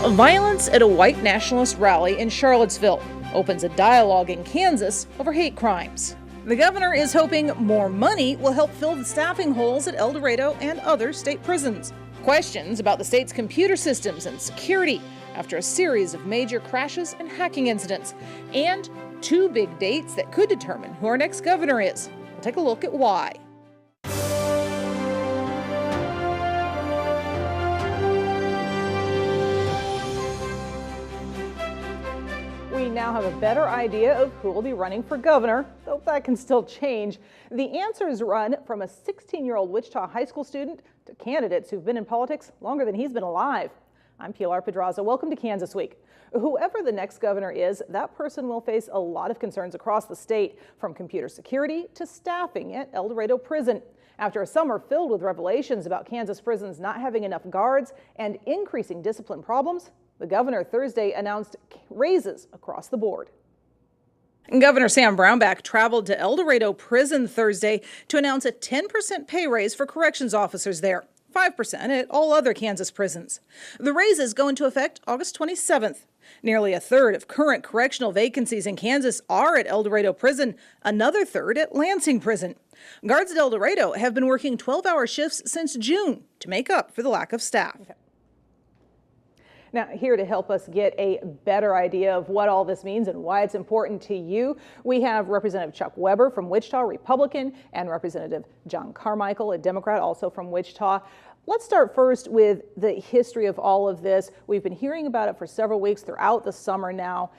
Violence at a white nationalist rally in Charlottesville opens a dialogue in Kansas over hate crimes. The governor is hoping more money will help fill the staffing holes at El Dorado and other state prisons. Questions about the state's computer systems and security after a series of major crashes and hacking incidents. And two big dates that could determine who our next governor is. We'll take a look at why. We now have a better idea of who will be running for governor, though that can still change. The answers run from a 16-year-old Wichita high school student to candidates who've been in politics longer than he's been alive. I'm Pilar Pedraza. Welcome to Kansas Week. Whoever the next governor is, that person will face a lot of concerns across the state, from computer security to staffing at El Dorado Prison. After a summer filled with revelations about Kansas prisons not having enough guards and increasing discipline problems, the governor Thursday announced raises across the board. Governor Sam Brownback traveled to El Dorado Prison Thursday to announce a 10% pay raise for corrections officers there, 5% at all other Kansas prisons. The raises go into effect August 27th. Nearly a third of current correctional vacancies in Kansas are at El Dorado Prison, another third at Lansing Prison. Guards at El Dorado have been working 12-hour shifts since June to make up for the lack of staff. Okay. Now, here to help us get a better idea of what all this means and why it's important to you, we have Representative Chuck Weber from Wichita, Republican, and Representative John Carmichael, a Democrat, also from Wichita. Let's start first with the history of all of this. We've been hearing about it for several weeks throughout the summer now.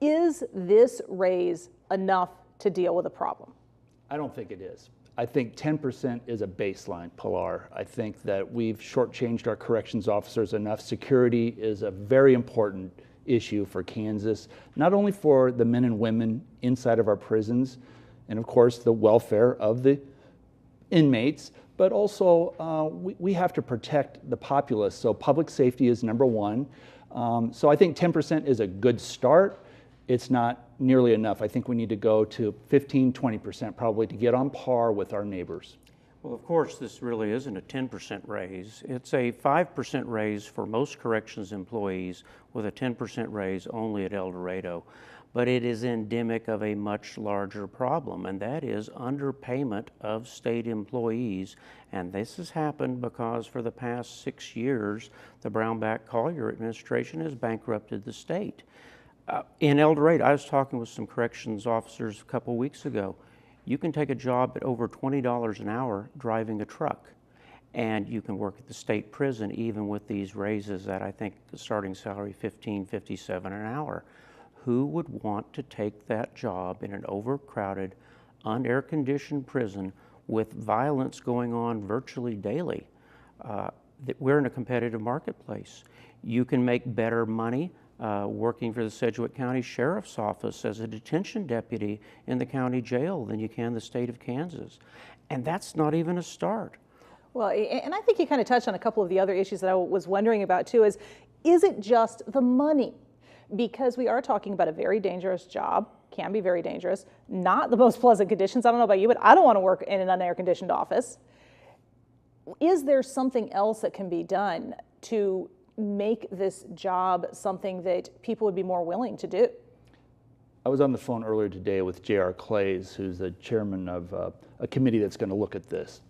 Is this raise enough to deal with the problem? I don't think it is. I think 10% is a baseline, Pilar. I think that we've shortchanged our corrections officers enough. Security is a very important issue for Kansas, not only for the men and women inside of our prisons, and of course the welfare of the inmates, but also we have to protect the populace. So public safety is number one. So I think 10% is a good start. It's not nearly enough. I think we need to go to 15, 20% probably to get on par with our neighbors. Well, of course, this really isn't a 10% raise. It's a 5% raise for most corrections employees with a 10% raise only at El Dorado. But it is endemic of a much larger problem, and that is underpayment of state employees. And this has happened because for the past 6 years, the Brownback-Collier administration has bankrupted the state. In El Dorado, I was talking with some corrections officers a couple weeks ago. You can take a job at over $20 an hour driving a truck, and you can work at the state prison even with these raises at, I think, the starting salary $15, $57 an hour. Who would want to take that job in an overcrowded, unair-conditioned prison with violence going on virtually daily? We're in a competitive marketplace. You can make better money working for the Sedgwick County Sheriff's Office as a detention deputy in the county jail than you can the state of Kansas. And that's not even a start. Well, and I think you kind of touched on a couple of the other issues that I was wondering about too, is it just the money? Because we are talking about a very dangerous job, can be very dangerous, not the most pleasant conditions. I don't know about you, but I don't want to work in an unair-conditioned office. Is there something else that can be done to make this job something that people would be more willing to do? I was on the phone earlier today with J.R. Clays, who's the chairman of a committee that's going to look at this.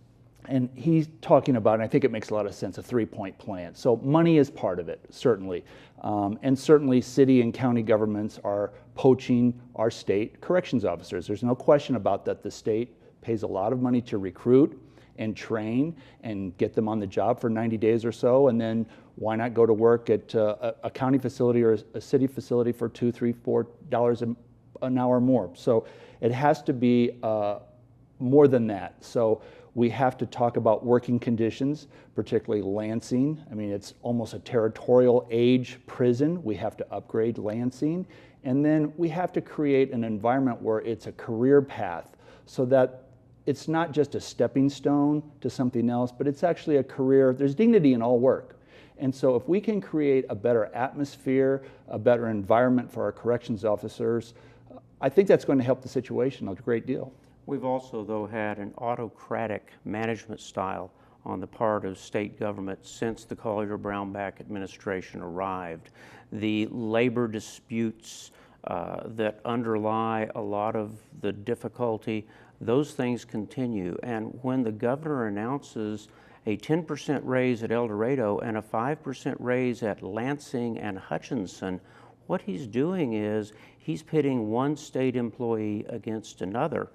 And he's talking about, and I think it makes a lot of sense, a three-point plan. So money is part of it, certainly. And certainly city and county governments are poaching our state corrections officers. There's no question about that. The state pays a lot of money to recruit and train and get them on the job for 90 days or so, and then why not go to work at a county facility or a city facility for $2, $3, $4 an hour more. So it has to be more than that. So we have to talk about working conditions, particularly Lansing. I mean, it's almost a territorial age prison. We have to upgrade Lansing. And then we have to create an environment where it's a career path so that it's not just a stepping stone to something else, but it's actually a career. There's dignity in all work. And so if we can create a better atmosphere, a better environment for our corrections officers, I think that's going to help the situation a great deal. We've also, though, had an autocratic management style on the part of state government since the Collier-Brownback administration arrived. The labor disputes that underlie a lot of the difficulty, those things continue. And when the governor announces a 10% raise at El Dorado and a 5% raise at Lansing and Hutchinson, what he's doing is he's pitting one state employee against another.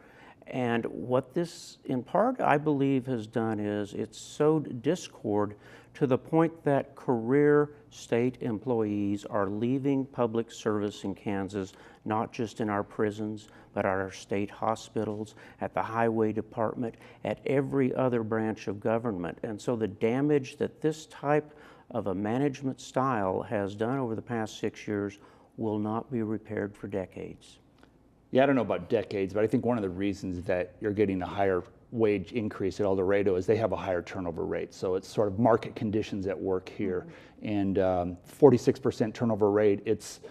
And what this, in part, I believe has done is it's sowed discord to the point that career state employees are leaving public service in Kansas, not just in our prisons, but at our state hospitals, at the highway department, at every other branch of government. And so the damage that this type of a management style has done over the past 6 years will not be repaired for decades. Yeah, I don't know about decades, but I think one of the reasons that you're getting a higher wage increase at El Dorado is they have a higher turnover rate. So it's sort of market conditions at work here. And 46% turnover rate, it's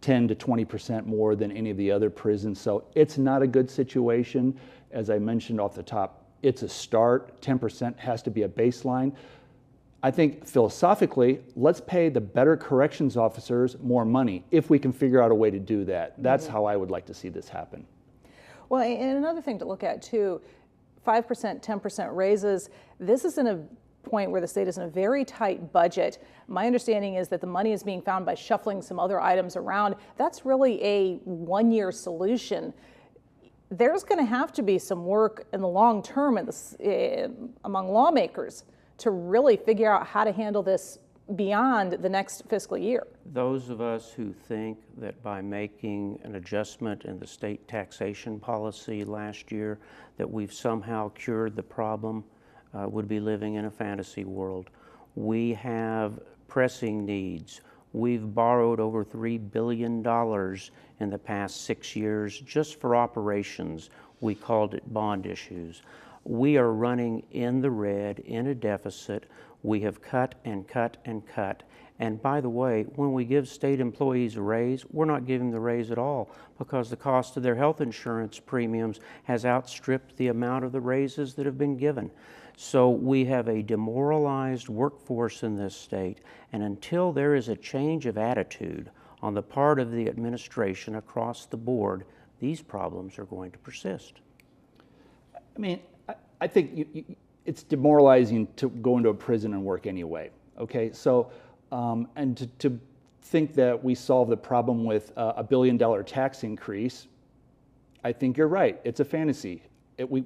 10 to 20% more than any of the other prisons. So it's not a good situation. As I mentioned off the top, it's a start. 10% has to be a baseline. I think philosophically, let's pay the better corrections officers more money if we can figure out a way to do that. That's how I would like to see this happen. Well, and another thing to look at too, 5%, 10% raises, this is in a point where the state is in a very tight budget. My understanding is that the money is being found by shuffling some other items around. That's really a one-year solution. There's going to have to be some work in the long term among lawmakers to really figure out how to handle this beyond the next fiscal year. Those of us who think that by making an adjustment in the state taxation policy last year that we've somehow cured the problem would be living in a fantasy world. We have pressing needs. We've borrowed over $3 billion in the past 6 years just for operations. We called it bond issues. We are running in the red, in a deficit. We have cut and cut and cut. And by the way, when we give state employees a raise, we're not giving the raise at all because the cost of their health insurance premiums has outstripped the amount of the raises that have been given. So we have a demoralized workforce in this state, and until there is a change of attitude on the part of the administration across the board, these problems are going to persist. I mean, I think it's demoralizing to go into a prison and work anyway, okay? So, and to think that we solve the problem with a $1 billion tax increase, I think you're right, it's a fantasy.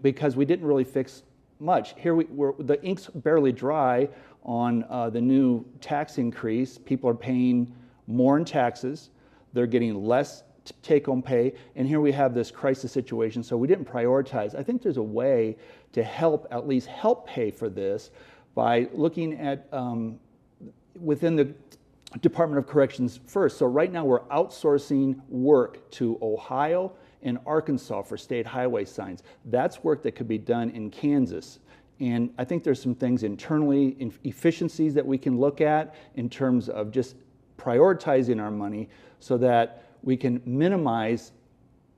Because we didn't really fix much. Here the ink's barely dry on the new tax increase. People are paying more in taxes, they're getting less take-home pay, and here we have this crisis situation, so we didn't prioritize. I think there's a way to at least help pay for this by looking at within the Department of Corrections first. So right now we're outsourcing work to Ohio and Arkansas for state highway signs. That's work that could be done in Kansas. And I think there's some things internally, efficiencies that we can look at in terms of just prioritizing our money so that we can minimize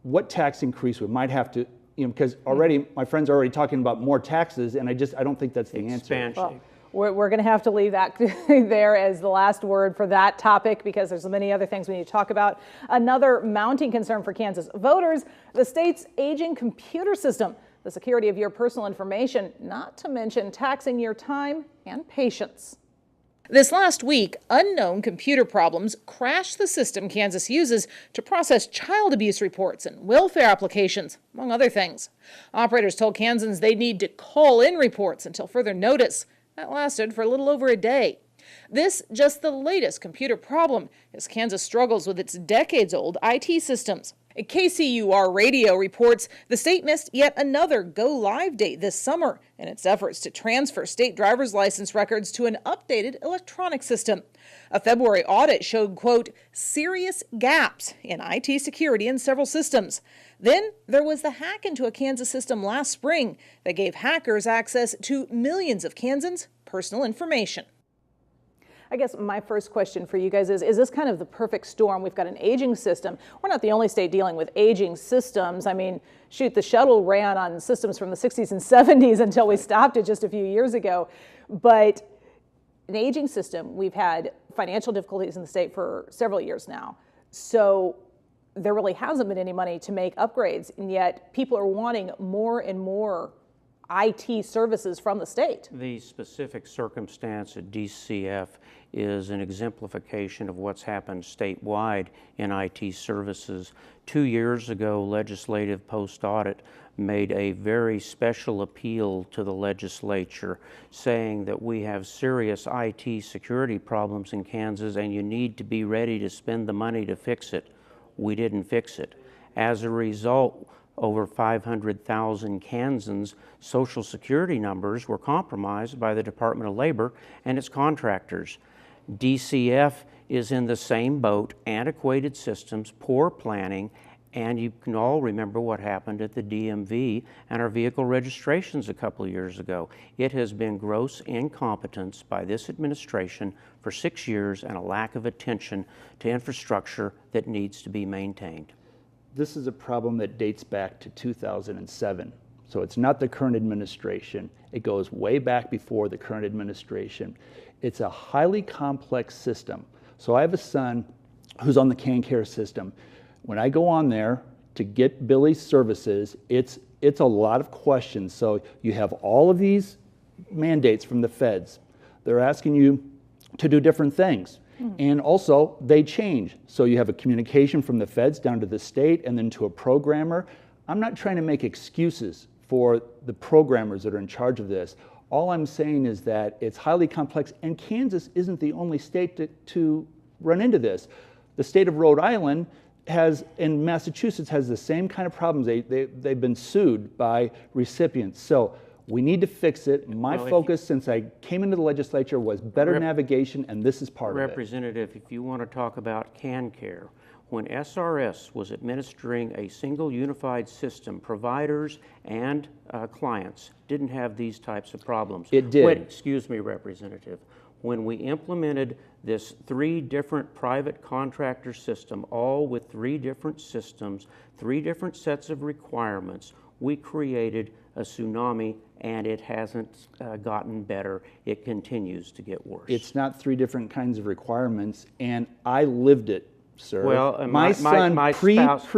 what tax increase we might have to, because already my friends are already talking about more taxes, and I don't think that's the answer. Well, we're going to have to leave that there as the last word for that topic because there's so many other things we need to talk about. Another mounting concern for Kansas voters, the state's aging computer system, the security of your personal information, not to mention taxing your time and patience. This last week, unknown computer problems crashed the system Kansas uses to process child abuse reports and welfare applications, among other things. Operators told Kansans they'd need to call in reports until further notice. That lasted for a little over a day. This just the latest computer problem as Kansas struggles with its decades-old IT systems. KCUR Radio reports the state missed yet another go-live date this summer in its efforts to transfer state driver's license records to an updated electronic system. A February audit showed, quote, serious gaps in IT security in several systems. Then there was the hack into a Kansas system last spring that gave hackers access to millions of Kansans' personal information. I guess my first question for you guys is this kind of the perfect storm? We've got an aging system. We're not the only state dealing with aging systems. I mean, shoot, the shuttle ran on systems from the 60s and 70s until we stopped it just a few years ago. But an aging system, we've had financial difficulties in the state for several years now. So there really hasn't been any money to make upgrades, and yet people are wanting more and more IT services from the state. The specific circumstance at DCF is an exemplification of what's happened statewide in IT services. 2 years ago, Legislative Post-Audit made a very special appeal to the legislature saying that we have serious IT security problems in Kansas and you need to be ready to spend the money to fix it. We didn't fix it. As a result, over 500,000 Kansans' Social Security numbers were compromised by the Department of Labor and its contractors. DCF is in the same boat, antiquated systems, poor planning, and you can all remember what happened at the DMV and our vehicle registrations a couple of years ago. It has been gross incompetence by this administration for 6 years and a lack of attention to infrastructure that needs to be maintained. This is a problem that dates back to 2007. So it's not the current administration. It goes way back before the current administration. It's a highly complex system. So I have a son who's on the CanCare system. When I go on there to get Billy's services, it's a lot of questions. So you have all of these mandates from the feds. They're asking you to do different things. And also, they change. So you have a communication from the feds down to the state and then to a programmer. I'm not trying to make excuses for the programmers that are in charge of this. All I'm saying is that it's highly complex, and Kansas isn't the only state to run into this. The state of Rhode Island has, and Massachusetts has the same kind of problems. They've been sued by recipients. So we need to fix it. My focus since I came into the legislature was better navigation, and this is part of it. Representative, if you want to talk about CanCare, when SRS was administering a single unified system, providers and clients didn't have these types of problems. It did. Excuse me, Representative. When we implemented this 3 different private contractor system, all with 3 different systems, 3 different sets of requirements, we created a tsunami, and it hasn't gotten better. It continues to get worse. It's not 3 different kinds of requirements, and I lived it, sir. Well, my son, my spouse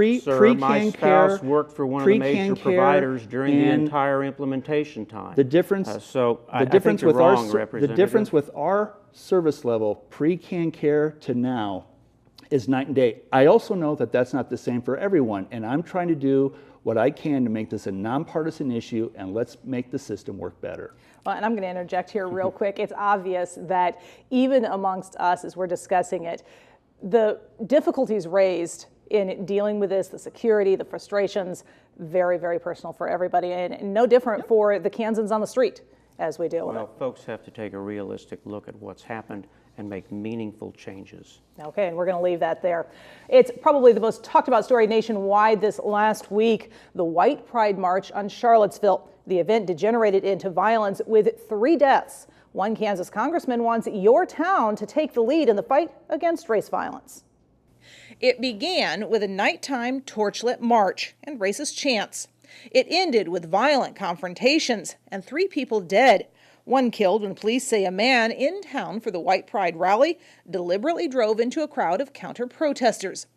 worked for one of the major providers during the entire implementation time. The difference, I think you're wrong, Representative. The difference with our service level pre-CanCare to now is night and day. I also know that that's not the same for everyone, and I'm trying to do what I can to make this a nonpartisan issue, and let's make the system work better. Well, and I'm going to interject here real quick. It's obvious that even amongst us as we're discussing it, the difficulties raised in dealing with this, the security, the frustrations, very, very personal for everybody, and no different for the Kansans on the street as we deal with it. Well, folks have to take a realistic look at what's happened and make meaningful changes. Okay, and we're going to leave that there. It's probably the most talked about story nationwide this last week, the White Pride March on Charlottesville. The event degenerated into violence with 3 deaths. One Kansas congressman wants your town to take the lead in the fight against race violence. It began with a nighttime torchlit march and racist chants. It ended with violent confrontations and 3 people dead. 1 killed when police say a man in town for the White Pride rally deliberately drove into a crowd of counter-protesters.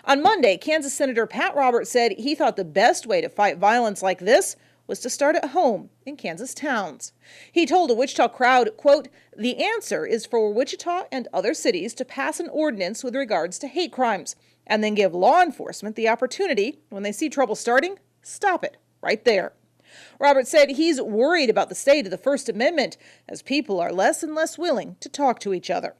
On Monday, Kansas Senator Pat Roberts said he thought the best way to fight violence like this was to start at home in Kansas towns. He told a Wichita crowd, quote, "The answer is for Wichita and other cities to pass an ordinance with regards to hate crimes and then give law enforcement the opportunity, when they see trouble starting, stop it right there." Roberts said he's worried about the state of the First Amendment as people are less and less willing to talk to each other.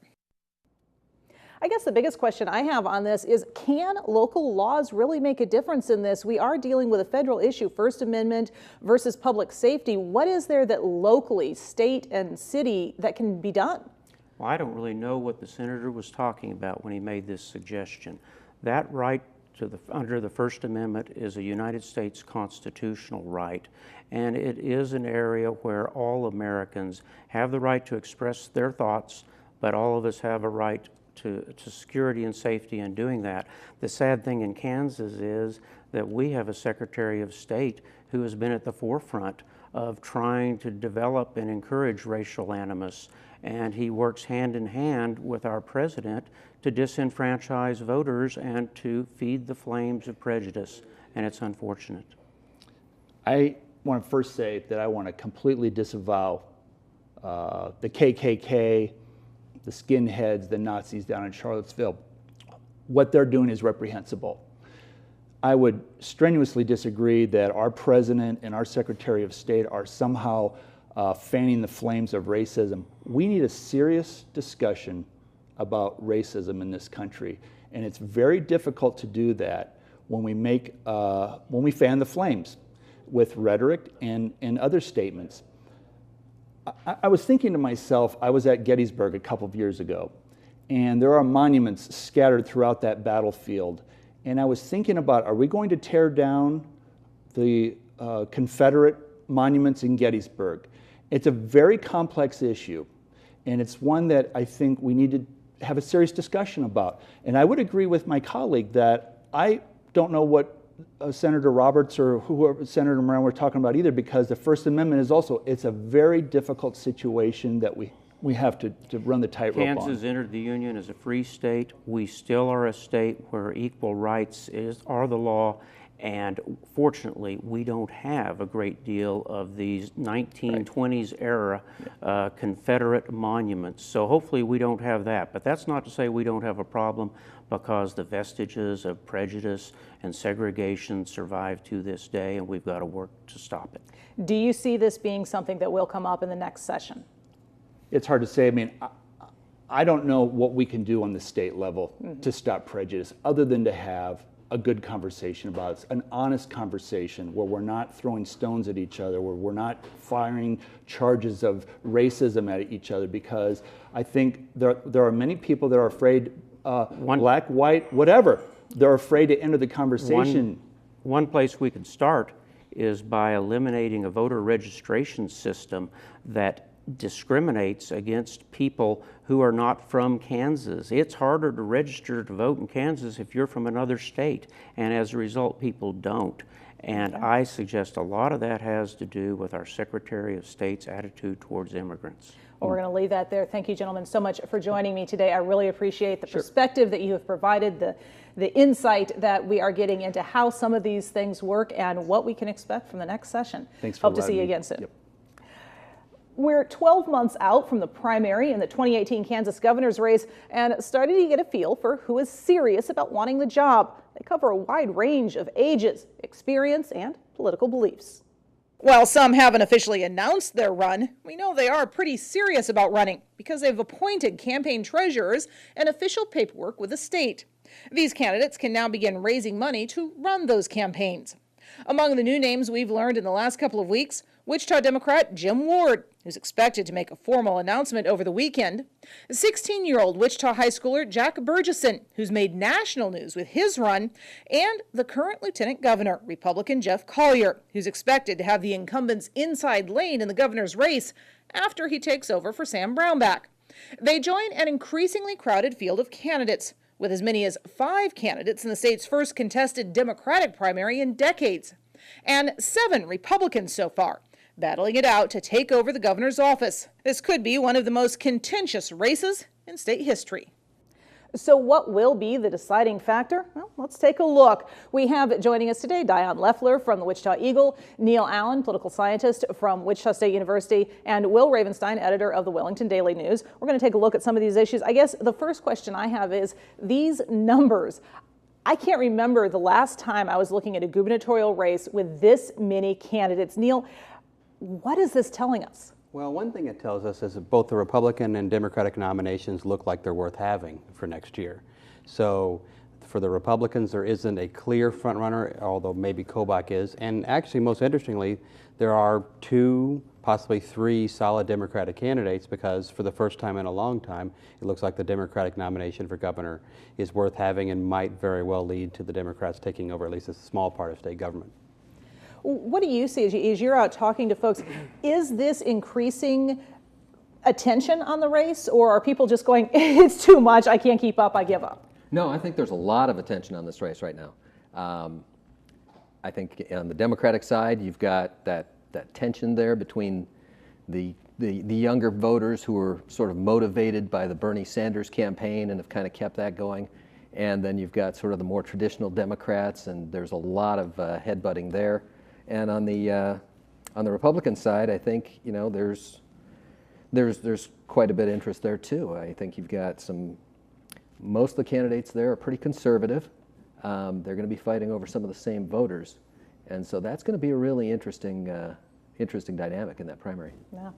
I guess the biggest question I have on this is, can local laws really make a difference in this? We are dealing with a federal issue, First Amendment versus public safety. What is there that locally, state and city, that can be done? Well, I don't really know what the senator was talking about when he made this suggestion. That right under the First Amendment is a United States constitutional right, and it is an area where all Americans have the right to express their thoughts, but all of us have a right to security and safety in doing that. The sad thing in Kansas is that we have a Secretary of State who has been at the forefront of trying to develop and encourage racial animus, and he works hand in hand with our president to disenfranchise voters and to feed the flames of prejudice, and it's unfortunate. I want to first say that I want to completely disavow the KKK, the skinheads, the Nazis down in Charlottesville. What they're doing is reprehensible. I would strenuously disagree that our president and our Secretary of State are somehow fanning the flames of racism. We need a serious discussion about racism in this country, and it's very difficult to do that when we fan the flames with rhetoric and other statements. I was thinking to myself, I was at Gettysburg a couple of years ago, and there are monuments scattered throughout that battlefield. And I was thinking about, are we going to tear down the Confederate monuments in Gettysburg? It's a very complex issue, and it's one that I think we need to have a serious discussion about. And I would agree with my colleague that I don't know what Senator Roberts or whoever, Senator Moran, were talking about either, because the First Amendment is also, it's a very difficult situation that we have to run the tightrope on. Kansas entered the Union as a free state. We still are a state where equal rights are the law, and fortunately, we don't have a great deal of these 1920s era Confederate monuments. So hopefully we don't have that. But that's not to say we don't have a problem, because the vestiges of prejudice and segregation survive to this day, and we've got to work to stop it. Do you see this being something that will come up in the next session? It's hard to say. I mean, I don't know what we can do on the state level to stop prejudice, other than to have a good conversation about it, an honest conversation where we're not throwing stones at each other, where we're not firing charges of racism at each other, because I think there are many people that are afraid, black, white, whatever, they're afraid to enter the conversation. One place we could start is by eliminating a voter registration system that discriminates against people who are not from Kansas. It's harder to register to vote in Kansas if you're from another state, and as a result, people don't. And I suggest a lot of that has to do with our Secretary of State's attitude towards immigrants. Well, we're going to leave that there. Thank you, gentlemen, so much for joining me today. I really appreciate the perspective that you have provided, the insight that we are getting into how some of these things work and what we can expect from the next session. Thanks for Hope to see you having me. again soon. Yep. We're 12 months out from the primary in the 2018 Kansas governor's race and starting to get a feel for who is serious about wanting the job. They cover a wide range of ages, experience, and political beliefs. While some haven't officially announced their run, we know they are pretty serious about running because they've appointed campaign treasurers and official paperwork with the state. These candidates can now begin raising money to run those campaigns. Among the new names we've learned in the last couple of weeks, Wichita Democrat Jim Ward, who's expected to make a formal announcement over the weekend, 16-year-old Wichita high schooler Jack Burgesson, who's made national news with his run, and the current lieutenant governor, Republican Jeff Collier, who's expected to have the incumbent's inside lane in the governor's race after he takes over for Sam Brownback. They join an increasingly crowded field of candidates, with as many as 5 candidates in the state's first contested Democratic primary in decades, and 7 Republicans so far, battling it out to take over the governor's office. This could be one of the most contentious races in state history. So what will be the deciding factor? Well, let's take a look. We have joining us today Dion Leffler from the Wichita Eagle, Neil Allen, political scientist from Wichita State University, and Will Ravenstein, editor of the Wellington Daily News. We're going to take a look at some of these issues. I guess the first question I have is these numbers. I can't remember the last time I was looking at a gubernatorial race with this many candidates. Neil, what is this telling us? Well, one thing it tells us is that both the Republican and Democratic nominations look like they're worth having for next year. So for the Republicans, there isn't a clear front runner, although maybe Kobach is. And actually, most interestingly, there are 2, possibly 3 solid Democratic candidates, because for the first time in a long time, it looks like the Democratic nomination for governor is worth having and might very well lead to the Democrats taking over at least a small part of state government. What do you see as you're out talking to folks? Is this increasing attention on the race, or are people just going, it's too much, I can't keep up, I give up? No, I think there's a lot of attention on this race right now. I think on the Democratic side, you've got that tension there between the younger voters who are sort of motivated by the Bernie Sanders campaign and have kind of kept that going. And then you've got sort of the more traditional Democrats, and there's a lot of headbutting there. And on the Republican side, I think there's quite a bit of interest there too. I think you've got most of the candidates there are pretty conservative. They're going to be fighting over some of the same voters, and so that's going to be a really interesting dynamic in that primary. Yeah.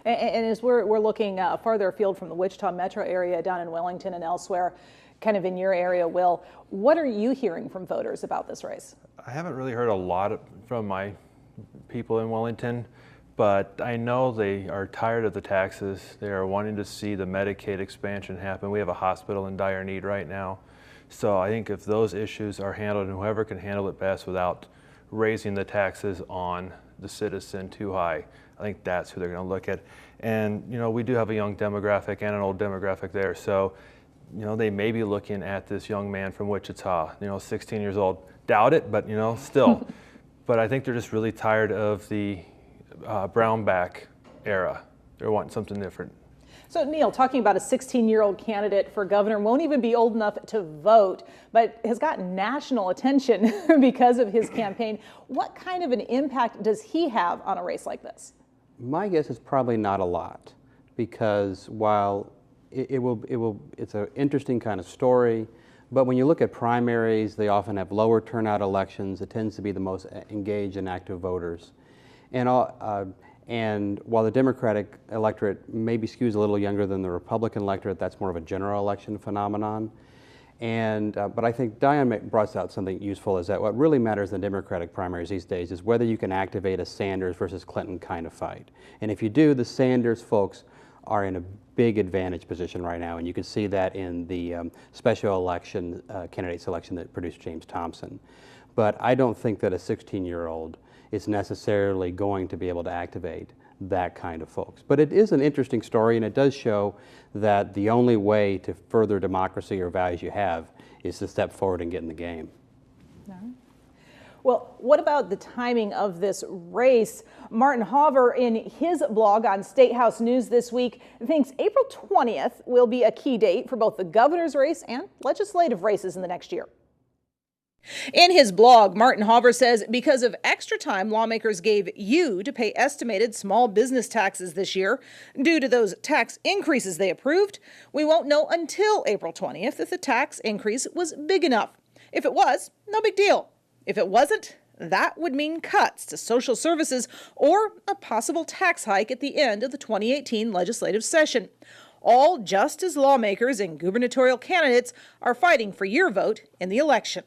And as we're looking farther afield from the Wichita metro area, down in Wellington and elsewhere, kind of in your area, Will, what are you hearing from voters about this race? I haven't really heard a lot from my people in Wellington, but I know they are tired of the taxes. They are wanting to see the Medicaid expansion happen. We have a hospital in dire need right now. So I think if those issues are handled, and whoever can handle it best without raising the taxes on the citizen too high, I think that's who they're going to look at. And we do have a young demographic and an old demographic there. So they may be looking at this young man from Wichita, 16 years old. Doubt it, but still. But I think they're just really tired of the brownback era. They're wanting something different. So Neil, talking about a 16-year-old candidate for governor, won't even be old enough to vote, but has gotten national attention because of his campaign. What kind of an impact does he have on a race like this? My guess is probably not a lot, because while it's an interesting kind of story, but when you look at primaries, they often have lower turnout elections. It tends to be the most engaged and active voters. And while the Democratic electorate maybe skews a little younger than the Republican electorate, that's more of a general election phenomenon. But I think Diane brought out something useful, is that what really matters in Democratic primaries these days is whether you can activate a Sanders versus Clinton kind of fight. And if you do, the Sanders folks are in a big advantage position right now, and you can see that in the special election candidate selection that produced James Thompson. But I don't think that a 16-year-old is necessarily going to be able to activate that kind of folks. But it is an interesting story, and it does show that the only way to further democracy or values you have is to step forward and get in the game. All right. Well, what about the timing of this race? Martin Hauver, in his blog on State House News this week, thinks April 20th will be a key date for both the governor's race and legislative races in the next year. In his blog, Martin Hauver says because of extra time lawmakers gave you to pay estimated small business taxes this year, due to those tax increases they approved, we won't know until April 20th if the tax increase was big enough. If it was, no big deal. If it wasn't, that would mean cuts to social services or a possible tax hike at the end of the 2018 legislative session. All just as lawmakers and gubernatorial candidates are fighting for your vote in the election.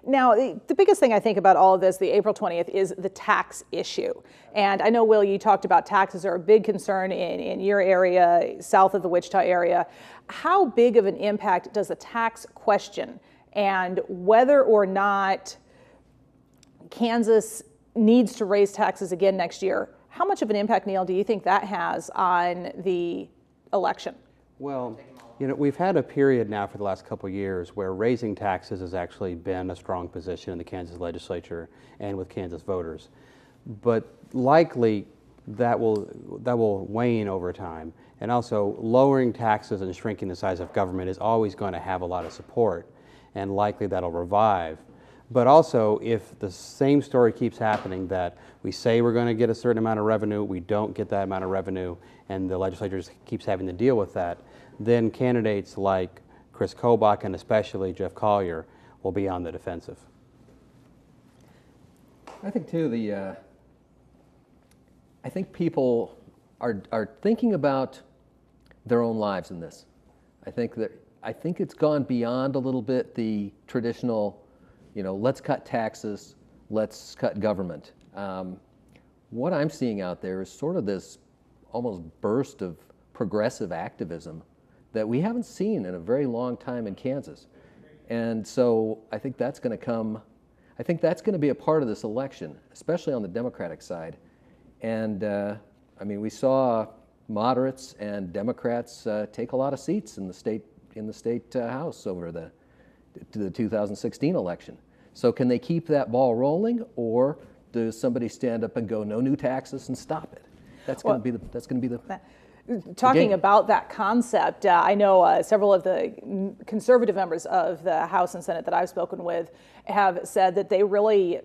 Now, the biggest thing I think about all of this, the April 20th, is the tax issue. And I know, Will, you talked about taxes are a big concern in your area, south of the Wichita area. How big of an impact does the tax question and whether or not Kansas needs to raise taxes again next year, how much of an impact, Neil, do you think that has on the election? Well, we've had a period now for the last couple of years where raising taxes has actually been a strong position in the Kansas legislature and with Kansas voters. But likely that will wane over time. And also, lowering taxes and shrinking the size of government is always going to have a lot of support, and likely that'll revive. But also, if the same story keeps happening, that we say we're going to get a certain amount of revenue, we don't get that amount of revenue, and the legislature just keeps having to deal with that, then candidates like Chris Kobach and especially Jeff Collier will be on the defensive. I think too, I think people are thinking about their own lives in this. I think it's gone beyond a little bit the traditional, let's cut taxes, let's cut government. What I'm seeing out there is sort of this almost burst of progressive activism that we haven't seen in a very long time in Kansas. And so I think that's going to be a part of this election, especially on the Democratic side. And I mean, we saw moderates and Democrats take a lot of seats in the state House over the 2016 election. So can they keep that ball rolling, or does somebody stand up and go, no new taxes, and stop it? That's going to be the Talking about that concept, I know several of the conservative members of the House and Senate that I've spoken with have said that they really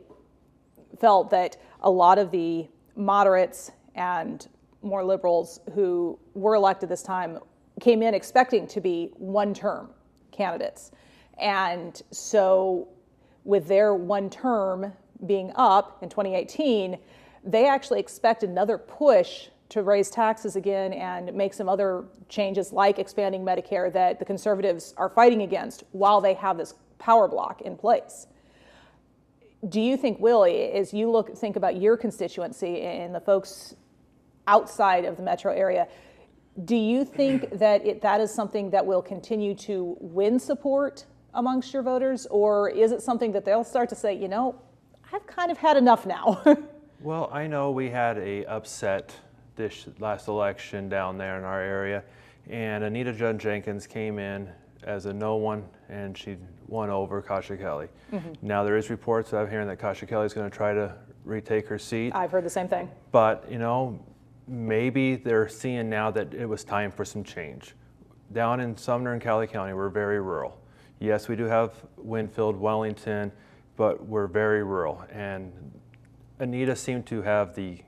felt that a lot of the moderates and more liberals who were elected this time came in expecting to be one-term candidates. And so with their one term being up in 2018, they actually expect another push to raise taxes again and make some other changes like expanding Medicare that the conservatives are fighting against while they have this power block in place. Do you think, Willie, as you think about your constituency and the folks outside of the metro area, do you think that that is something that will continue to win support amongst your voters, or is it something that they'll start to say, you know, I've kind of had enough now? Well, I know we had a upset this last election down there in our area, and Anita Judd Jenkins came in as a no one, and she won over Kasha Kelly. Mm-hmm. Now there is reports that I'm hearing that Kasha Kelly is going to try to retake her seat. I've heard the same thing. But, you know, maybe they're seeing now that it was time for some change. Down in Sumner and Cowley County, we're very rural. Yes, we do have Winfield, Wellington, but we're very rural. And Anita seemed to have the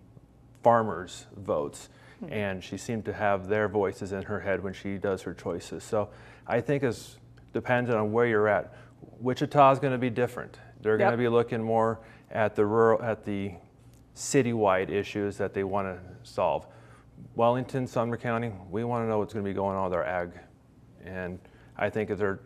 farmers' votes, and she seemed to have their voices in her head when she does her choices. So I think it's dependent on where you're at. Wichita is going to be different. They're going to be looking more at the rural, at the citywide issues that they want to solve. Wellington, Sumner County, we want to know what's going to be going on with our ag. And I think if they're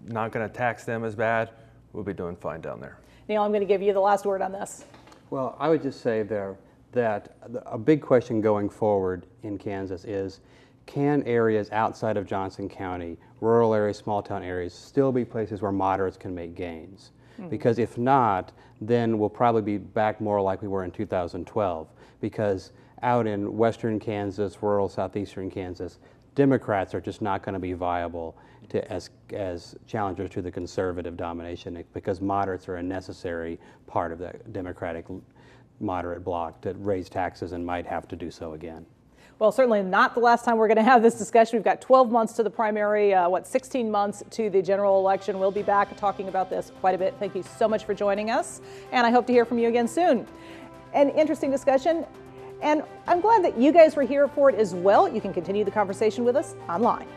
not going to tax them as bad, we'll be doing fine down there. Neil, I'm going to give you the last word on this. Well, I would just say there that a big question going forward in Kansas is, can areas outside of Johnson County, rural areas, small town areas, still be places where moderates can make gains? Mm-hmm. Because if not, then we'll probably be back more like we were in 2012. Because out in western Kansas, rural southeastern Kansas, Democrats are just not going to be viable as challengers to the conservative domination, because moderates are a necessary part of the Democratic moderate bloc to raise taxes and might have to do so again. Well, certainly not the last time we're going to have this discussion. We've got 12 months to the primary, 16 months to the general election. We'll be back talking about this quite a bit. Thank you so much for joining us, and I hope to hear from you again soon. An interesting discussion, and I'm glad that you guys were here for it as well. You can continue the conversation with us online.